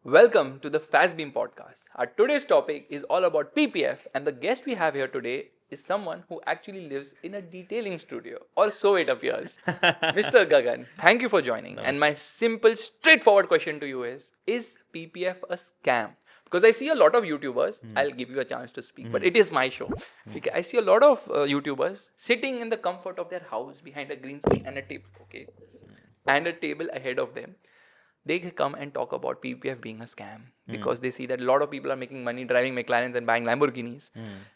Welcome to the Fast Beam podcast. Our today's topic is all about PPF, and the guest we have here today is someone who actually lives in a detailing studio, or so it appears. Mr. Gagan, thank you for joining. And my simple, straightforward question to you is PPF a scam? Because I see a lot of YouTubers, I'll give you a chance to speak, but it is my show. Okay, I see a lot of YouTubers sitting in the comfort of their house behind a green screen and a table, and a table ahead of them. They come and talk about PPF being a scam because they see that a lot of people are making money driving McLarens and buying Lamborghinis,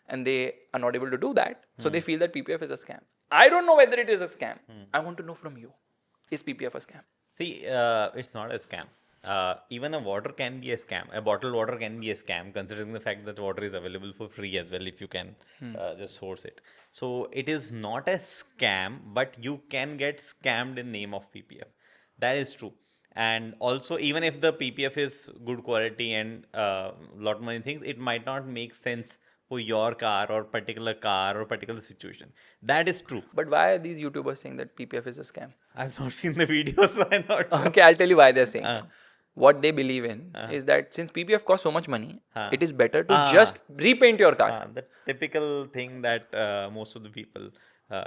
and they are not able to do that. So they feel that PPF is a scam. I don't know whether it is a scam. I want to know from you, is PPF a scam? See, it's not a scam. Even a water can be a scam. A bottled water can be a scam, considering the fact that water is available for free as well if you can just source it. So it is not a scam, but you can get scammed in name of PPF. That is true. And also, even if the PPF is good quality and lot many things, it might not make sense for your car or particular situation. That is true. But why are these YouTubers saying that PPF is a scam? I've not seen the videos, so I'm not sure. Okay, I'll tell you why they're saying. What they believe in is that since PPF costs so much money, it is better to just repaint your car. The typical thing that most of the people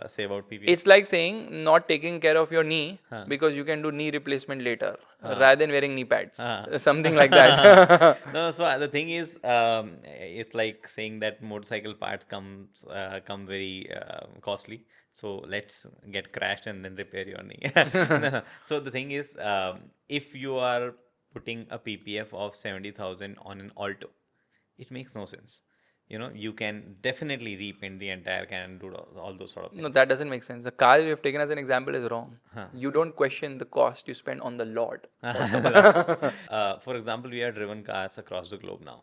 say about PPF. It's like saying not taking care of your knee because you can do knee replacement later rather than wearing knee pads. Something like that. No, so the thing is, it's like saying that motorcycle parts come very costly. So let's get crashed and then repair your knee. No. So the thing is, if you are putting a PPF of 70,000 on an Alto, it makes no sense. You can definitely repaint the entire can and do all those sort of things. No, that doesn't make sense. The car you have taken as an example is wrong. You don't question the cost you spend on the lot. For example, we have driven cars across the globe now.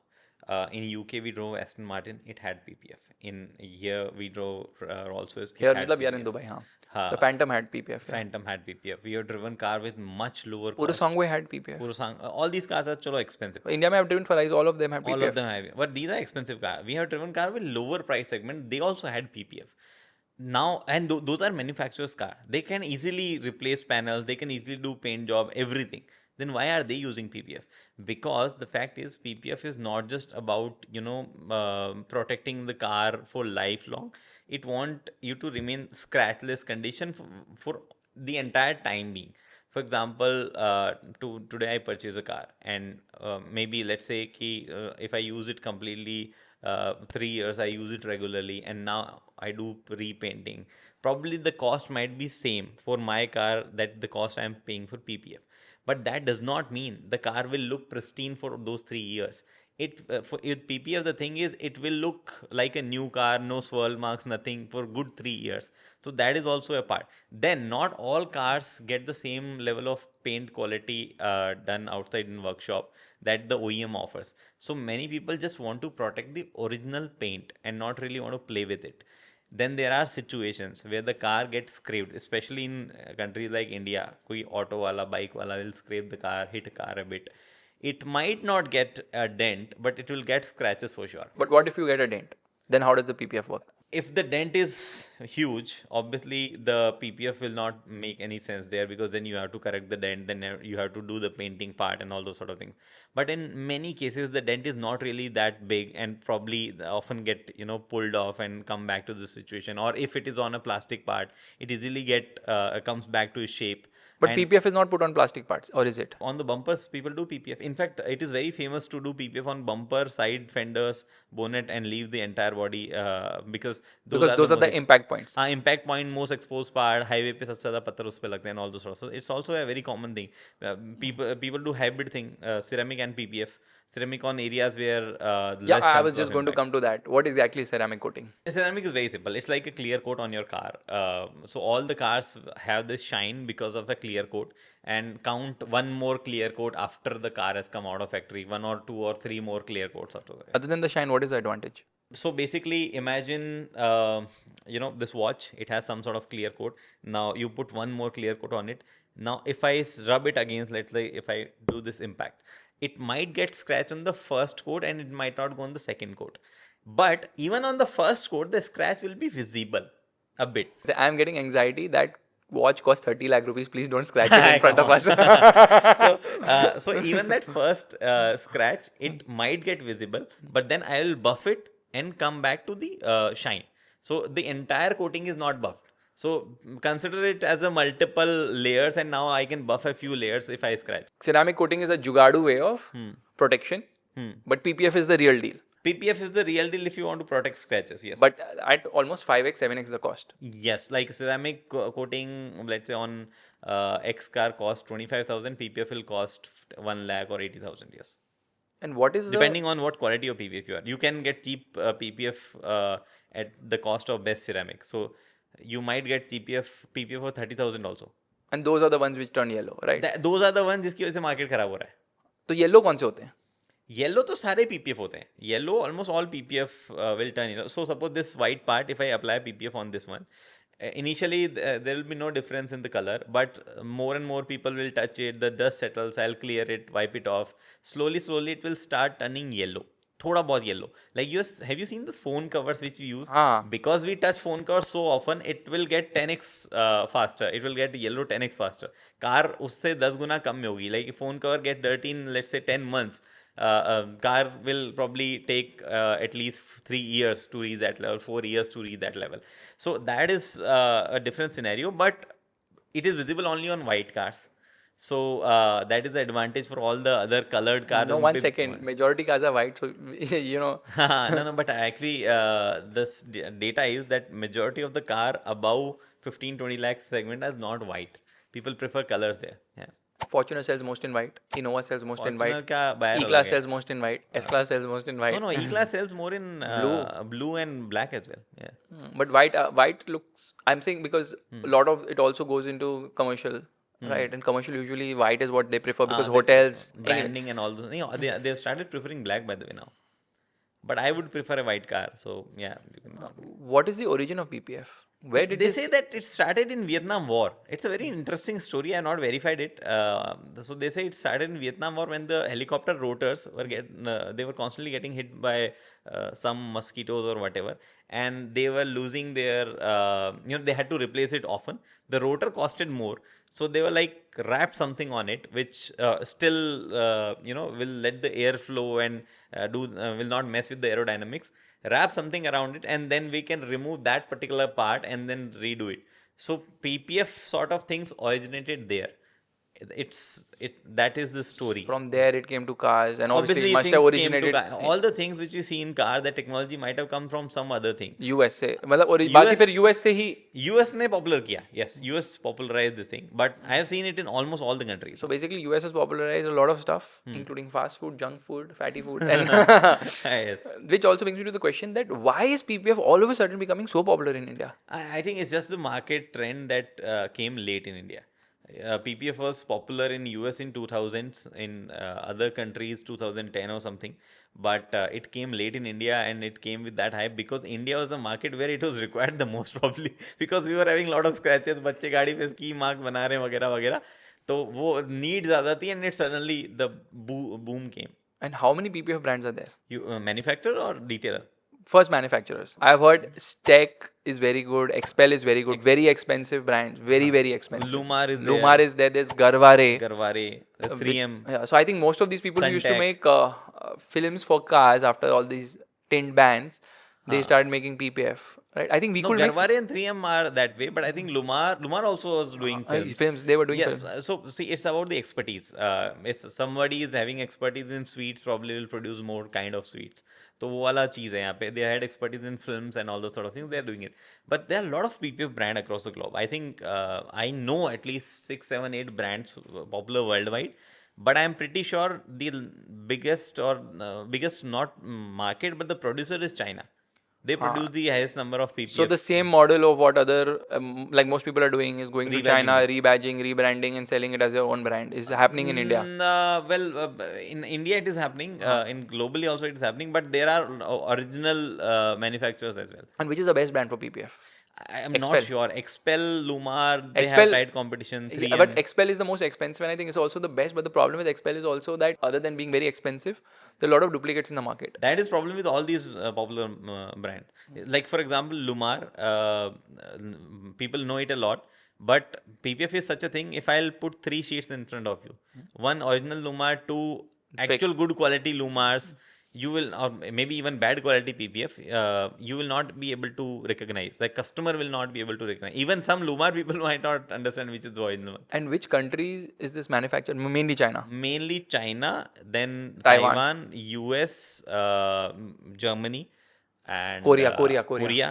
In UK, we drove Aston Martin. It had PPF. In here, we drove Rolls-Royce. Here, we are in Dubai. The Phantom had PPF. Phantom had PPF. We have driven car with much lower Puro cost. Songway had PPF. All these cars are chalo expensive. India, I have driven Ferraris. All of them have PPF. All of them have. But these are expensive cars. We have driven car with lower price segment. They also had PPF. Now, and those are manufacturers' car. They can easily replace panels. They can easily do paint job, everything. Then why are they using PPF? Because the fact is PPF is not just about protecting the car for lifelong. It want you to remain scratchless condition for the entire time being. For example, today I purchase a car, and maybe let's say if I use it completely 3 years, I use it regularly, and now I do repainting. Probably the cost might be same for my car that the cost I'm paying for PPF. But that does not mean the car will look pristine for those 3 years. With PPF, the thing is, it will look like a new car, no swirl marks, nothing for good 3 years. So that is also a part. Then not all cars get the same level of paint quality done outside in workshop that the OEM offers. So many people just want to protect the original paint and not really want to play with it. Then there are situations where the car gets scraped, especially in countries like India. Koi auto wala, bike wala will scrape the car, hit a car a bit. It might not get a dent, but it will get scratches for sure. But what if you get a dent? Then how does the PPF work? If the dent is huge, obviously the PPF will not make any sense there, because then you have to correct the dent, then you have to do the painting part and all those sort of things. But in many cases, the dent is not really that big and probably often get pulled off and come back to the situation. Or if it is on a plastic part, it easily comes back to its shape. But PPF is not put on plastic parts, or is it? On the bumpers, people do PPF. In fact, it is very famous to do PPF on bumper, side fenders, bonnet, and leave the entire body because those are the impact points. Impact point, most exposed part, highway pe sabse zyada patthar us pe lagte hain and all those sorts. So it's also a very common thing. People do hybrid thing, ceramic and PPF. Ceramic on areas where I was just going to come to that. What is exactly ceramic coating? Ceramic is very simple. It's like a clear coat on your car. So all the cars have this shine because of a clear coat, and count one more clear coat after the car has come out of factory. 1 or 2 or 3 more clear coats after that. Other than the shine, what is the advantage? So basically, imagine this watch. It has some sort of clear coat. Now you put one more clear coat on it. Now if I rub it against, let's say if I do this impact, it might get scratched on the first coat and it might not go on the second coat. But even on the first coat, the scratch will be visible a bit. I'm getting anxiety that watch costs 30 lakh rupees. Please don't scratch it in front Come of us. so even that first scratch, it might get visible, but then I will buff it and come back to the shine. So the entire coating is not buffed. So consider it as a multiple layers, and now I can buff a few layers if I scratch. Ceramic coating is a jugadu way of protection, but PPF is the real deal. PPF is the real deal if you want to protect scratches, yes. But at almost 5x, 7x the cost. Yes, like ceramic coating, let's say on X car cost 25,000, PPF will cost 1 lakh or 80,000, yes. And what is Depending on what quality of PPF you are. You can get cheap PPF at the cost of best ceramic. So you might get PPF for 30,000 also. And those are the ones which turn yellow, right? Those are the ones जिसकी वजह से market खराब हो रहा है. तो yellow कौन से होते हैं? Yellow तो सारे PPF होते हैं. Yellow, almost all PPF will turn yellow. So suppose this white part, if I apply PPF on this one, initially there will be no difference in the color, but more and more people will touch it, the dust settles, I'll clear it, wipe it off. Slowly it will start turning yellow. Thoda bahut yellow. Like have you seen the phone covers which we use? Because we touch phone covers so often, it will get 10x faster. It will get yellow 10x faster. Car usse 10 guna kam mein hogi. Like if phone cover get dirty in, let's say, 10 months, car will probably take at least 3 years to reach that level, 4 years to reach that level. So that is a different scenario, but it is visible only on white cars. So that is the advantage for all the other colored cars. No, 1 second. Majority cars are white, so you know. No, but actually this data is that majority of the car above 15-20 lakh segment is not white. People prefer colors there. Yeah. Fortuner sells most in white. Innova sells most in white. Fortuner E-Class sells most in white. S-Class sells most in white. No, E-Class sells more in blue and black as well. Yeah. But white looks. I'm saying because a lot of it also goes into commercial, right? And commercial usually white is what they prefer because hotels, branding and all those. You know, they have started preferring black by the way now. But I would prefer a white car. So yeah. You can what is the origin of PPF? Where did they say that it started in Vietnam War? It's a very interesting story. I have not verified it. So they say it started in Vietnam War when the helicopter rotors were they were constantly getting hit by some mosquitoes or whatever, and they were losing their they had to replace it often. The rotor costed more, so they were like wrap something on it which still will let the air flow and will not mess with the aerodynamics. Wrap something around it, and then we can remove that particular part and then redo it. So PPF sort of things originated there. That is the story. From there it came to cars, and obviously it must have originated. All the things which you see in car, the technology might have come from some other thing. US से मतलब बाकी फिर US से ही US ने popular किया. Yes, US popularized this thing, but I have seen it in almost all the countries. So basically US has popularized a lot of stuff, including fast food, junk food, fatty food, and yes. Which also brings me to the question that why is PPF all of a sudden becoming so popular in India? I think it's just the market trend that came late in India. PPF was popular in US in 2000s, in other countries 2010 or something, but it came late in India, and it came with that hype because India was a market where it was required the most probably because we were having a lot of scratches, बच्चे गाड़ी पे ski mark बना रहे हैं वगैरह वगैरह, तो वो need ज़्यादा थी, and it suddenly the boom came. And how many PPF brands are there? You manufacturer or detailer? First, manufacturers. I've heard Steck is very good, Expel is very good, very expensive brands, very expensive. Lumar is there. Lumar is there. There's Garware. There's 3M. Yeah, so I think most of these people who used to make films for cars after all these tint bans, they started making PPF. Right? I think we could Garware and 3M are that way, but I think Lumar also was doing films. They were doing films. So see, it's about the expertise. If somebody is having expertise in sweets, probably will produce more kind of sweets. तो वो वाला चीज़ है यहाँ पे. They had expertise in films and all those sort of things. They are doing it. But there are a lot of PPF brand across the globe. I think I know at least 6, 7, 8 brands popular worldwide. But I am pretty sure the biggest not market, but the producer is China. They produce the highest number of PPF. So the same model of what other, like most people are doing, is going to China, rebadging, rebranding, and selling it as their own brand. Is happening in India? In India it is happening. In globally also it is happening. But there are original manufacturers as well. And which is the best brand for PPF? I am not sure. Expel, Lumar, they have tight competition. 3M. Yeah, but Expel is the most expensive, and I think it's also the best. But the problem with Expel is also that other than being very expensive, there are a lot of duplicates in the market. That is problem with all these popular brands. Like for example, Lumar, people know it a lot, But PPF is such a thing. If I'll put 3 sheets in front of you, one original Lumar, two actual good quality Lumars, you will, or maybe even bad quality PPF, you will not be able to recognize. The customer will not be able to recognize. Even some Lumar people might not understand which is the original one. And which country is this manufactured? Mainly China. Mainly China, then Taiwan. Taiwan, US, Germany, and Korea.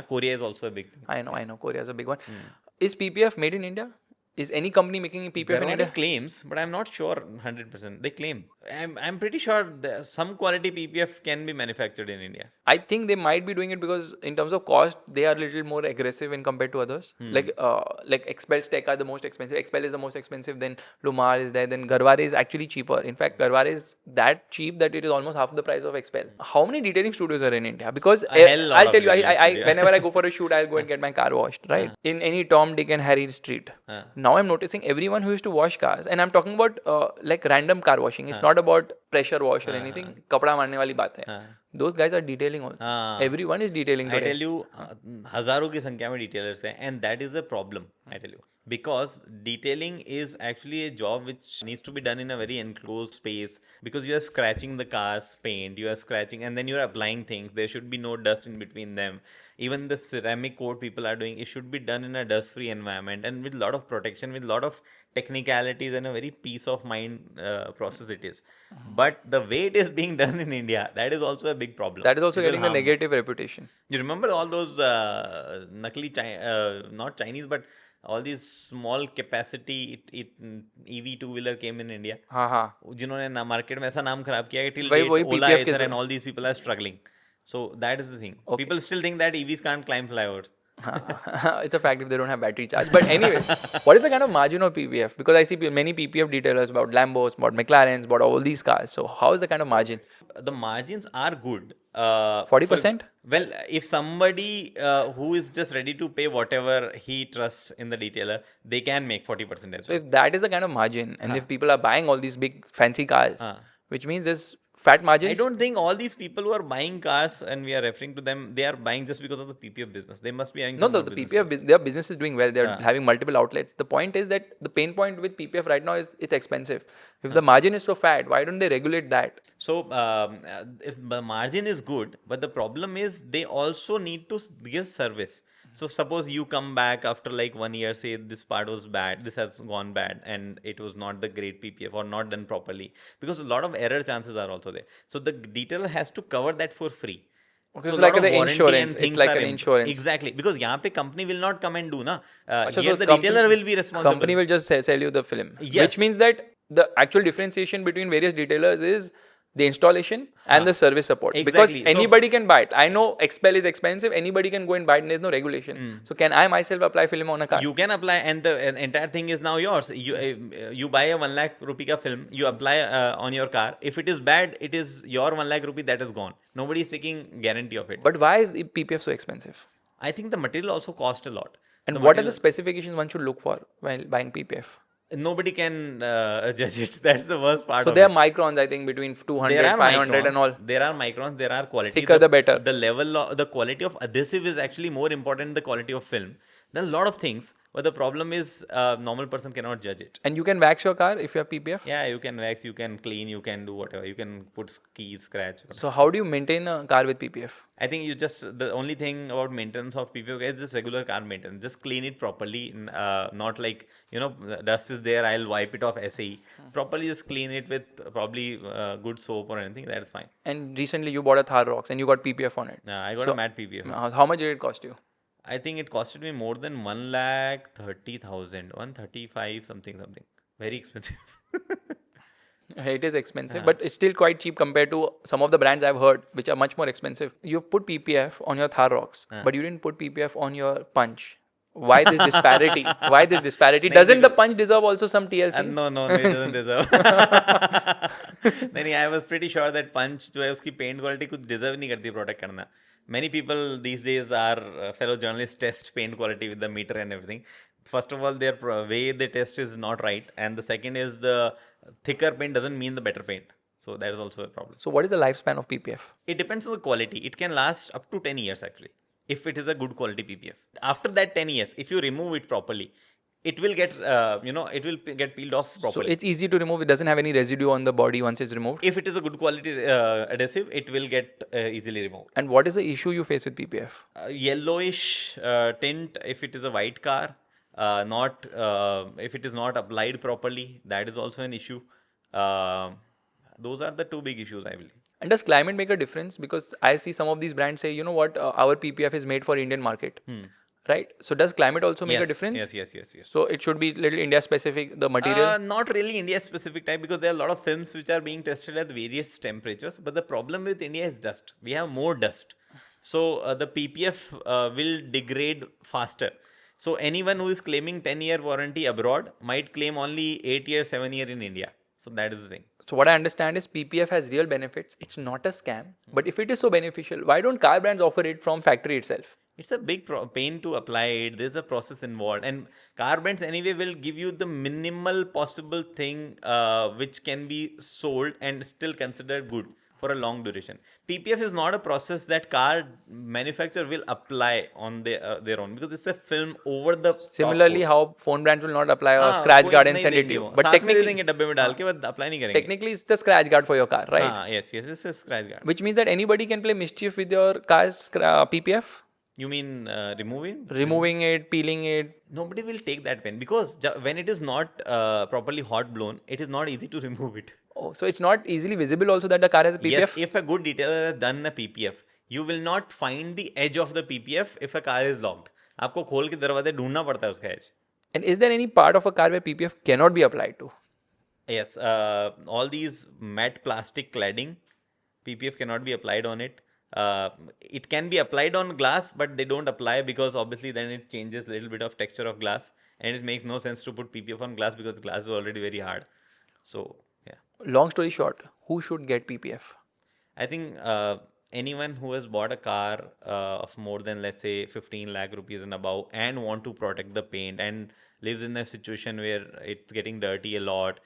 Korea is also a big thing. I know. Korea is a big one. Is PPF made in India? Is any company making PPF in There are India? claims, but I'm not sure 100%. They claim. I'm pretty sure some quality PPF can be manufactured in India. I think they might be doing it because in terms of cost, they are a little more aggressive in compared to others. Like Expel's Tech are the most expensive. Expel is the most expensive. Then Lumar is there. Then Garware is actually cheaper. In fact, Garware is that cheap that it is almost half the price of Expel. How many detailing studios are in India? Because hell lot I'll of tell you, detailing studio. whenever I go for a shoot, I'll go and get my car washed, right? In any Tom, Dick and Harry street. Now I'm noticing everyone who used to wash cars, and I'm talking about like random car washing. It's not about pressure wash or anything. Kapda marne wali baat hai. Those guys are detailing also. Everyone is detailing I today. tell you, हजारों की संख्या में detailers हैं, and that is a problem. I tell you, because detailing is actually a job which needs to be done in a very enclosed space, because you are scratching the car's paint, you are scratching, and then you are applying things. There should be no dust in between them. Even the ceramic coat people are doing, it should be done in a dust-free environment and with a lot of protection, with a lot of technicalities and a very peace of mind process it is. But the way it is being done in India, that is also a big problem. That is also It will getting the harm. negative reputation. You remember all those nakli, not Chinese, but all these small capacity EV two-wheeler came in India. हाँ. जिन्होंने ना market में ऐसा नाम खराब किया कि till वही- date वही Ola, PPF के Ather and साथ- all these people are struggling. So that is the thing. Okay. People still think that EVs can't climb flyovers. It's a fact if they don't have battery charge. But anyways, what is the kind of margin of PPF? Because I see many PPF detailers about Lambos, about McLarens, about all these cars. So how is the kind of margin? The margins are good. 40%? Well, if somebody who is just ready to pay whatever he trusts in the detailer, they can make 40% as So well. if that is the kind of margin, and if people are buying all these big fancy cars, which means there's fat margins. I don't think all these people who are buying cars, and we are referring to them, they are buying just because of the PPF business. They must be having No, some the more PPF, their business is doing well. They're having multiple outlets. The point is that the pain point with PPF right now is it's expensive. If the margin is so fat, why don't they regulate that? So, if the margin is good, but the problem is they also need to give service. So, suppose you come back after like 1 year, say this part was bad, this has gone bad, and it was not the great PPF or not done properly, because a lot of error chances are also there. So, the detailer has to cover that for free. Okay, so a like lot of the warranty insurance, and it's things like are an insurance. Exactly, because यहाँ पे company will not come and do na. Achha, Here so the company- retailer will be responsible. Company will just sell you the film. Yes. Which means that the actual differentiation between various retailers is the installation and the service support. Because Exactly. So- anybody can buy it. I know Expel is expensive. Anybody can go and buy it and there's no regulation. So can I myself apply film on a car? You can apply, and the entire thing is now yours. You buy a 1 lakh rupee ka film, you apply on your car. If it is bad, it is your 1 lakh rupee that is gone. Nobody is taking guarantee of it. But why is PPF so expensive? I think the material also cost a lot. And The what are material- the specifications one should look for while buying PPF? Nobody can judge it. That's the worst part So of there it. are microns, I think, between 200, There are 500 and microns, all. There are microns, there are quality. Thicker the better. The level of the quality of adhesive is actually more important than the quality of film. There are a lot of things, but the problem is normal person cannot judge it. And you can wax your car if you have PPF? Yeah, you can wax, you can clean, you can do whatever. You can put keys, scratch. Whatever. So how do you maintain a car with PPF? I think the only thing about maintenance of PPF is just regular car maintenance. Just clean it properly, not like, dust is there, I'll wipe it off SAE. Properly just clean it with probably good soap or anything, that's fine. And recently you bought a Thar Rocks and you got PPF on it. I got So- a matte PPF. How much did it cost you? I think it costed me more than 1,30,000, 135 something. Very expensive. It is expensive, but it's still quite cheap compared to some of the brands I've heard, which are much more expensive. You've put PPF on your Thar Rocks, but you didn't put PPF on your Punch. Why this disparity? Why this disparity? Doesn't the Punch deserve also some TLC? No, it doesn't deserve. नहीं, I was pretty sure that Punch जो है उसकी paint quality कुछ deserve नहीं करती product करना. Many people these days are fellow journalists test paint quality with the meter and everything. First of all, their way they test is not right, and the second is the thicker paint doesn't mean the better paint. So that is also a problem. So what is the lifespan of PPF? It depends on the quality. It can last up to 10 years actually, if it is a good quality PPF. After that 10 years, if you remove it properly, it will get it will get peeled off So properly. it's easy to remove. It doesn't have any residue on the body once it's removed. If it is a good quality adhesive, it will get easily removed. And what is the issue you face with PPF? Yellowish tint if it is a white car. Not if it is not applied properly, that is also an issue. Those are the two big issues, I believe. And does climate make a difference? Because I see some of these brands say, you know what, our PPF is made for Indian market, right? So does climate also make a difference? Yes. So it should be little India specific, the material. Not really India specific type, because there are a lot of films which are being tested at various temperatures. But the problem with India is dust. We have more dust. So the PPF will degrade faster. So anyone who is claiming 10-year warranty abroad might claim only 8-year, 7-year in India. So that is the thing. So what I understand is PPF has real benefits. It's not a scam. But if it is so beneficial, why don't car brands offer it from factory itself? It's a big pain to apply it. There's a process involved. And car brands anyway will give you the minimal possible thing which can be sold and still considered good for a long duration. PPF is not a process that car manufacturer will apply on their own, because it's a film over the Similarly, how phone brands will not apply a scratch guard and send it to you. But technically, डब्बे में डाल के बस apply नहीं करेंगे. Technically, it's the scratch guard for your car, right? Yes, it's a scratch guard. Which means that anybody can play mischief with your car's PPF. You mean Removing it, peeling it. Nobody will take that pen, because when it is not properly hot blown, it is not easy to remove it. Oh, so it's not easily visible also that the car has a PPF? Yes, if a good detailer has done a PPF, you will not find the edge of the PPF if a car is locked. आपको खोल के दरवाजे ढूंढना पड़ता है उसका edge. And is there any part of a car where PPF cannot be applied to? Yes, all these matte plastic cladding, PPF cannot be applied on it. It can be applied on glass, but they don't apply, because obviously then it changes a little bit of texture of glass, and it makes no sense to put PPF on glass because glass is already very hard. So yeah. Long story short, who should get PPF? I think anyone who has bought a car of more than, let's say, 15 lakh rupees and above, and want to protect the paint, and lives in a situation where it's getting dirty a lot,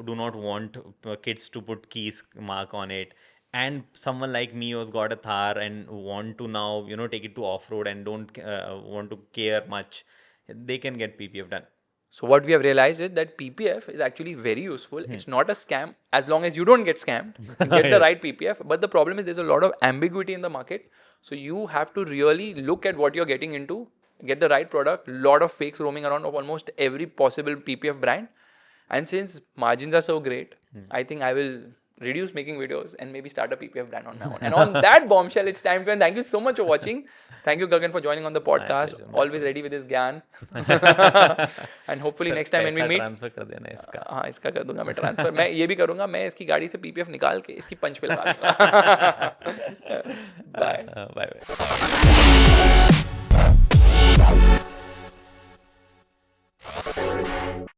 do not want kids to put keys mark on it, and someone like me who's got a Thar and want to now, take it to off-road and don't want to care much, they can get PPF done. So what we have realized is that PPF is actually very useful. It's not a scam as long as you don't get scammed. Get the right PPF. But the problem is there's a lot of ambiguity in the market. So you have to really look at what you're getting into, get the right product. Lot of fakes roaming around of almost every possible PPF brand. And since margins are so great, I think I will reduce making videos and maybe start a PPF brand on my own. And on that bombshell, it's time to end. Thank you so much for watching. Thank you, Gagan, for joining on the podcast. Always ready with his gyan. And hopefully next time when we meet, transfer कर देना इसका. हाँ, इसका कर दूंगा मैं transfer. मैं ये भी करूंगा, मैं इसकी गाड़ी से PPF निकाल के इसकी पंच पे लगा दूंगा. Bye. Bye.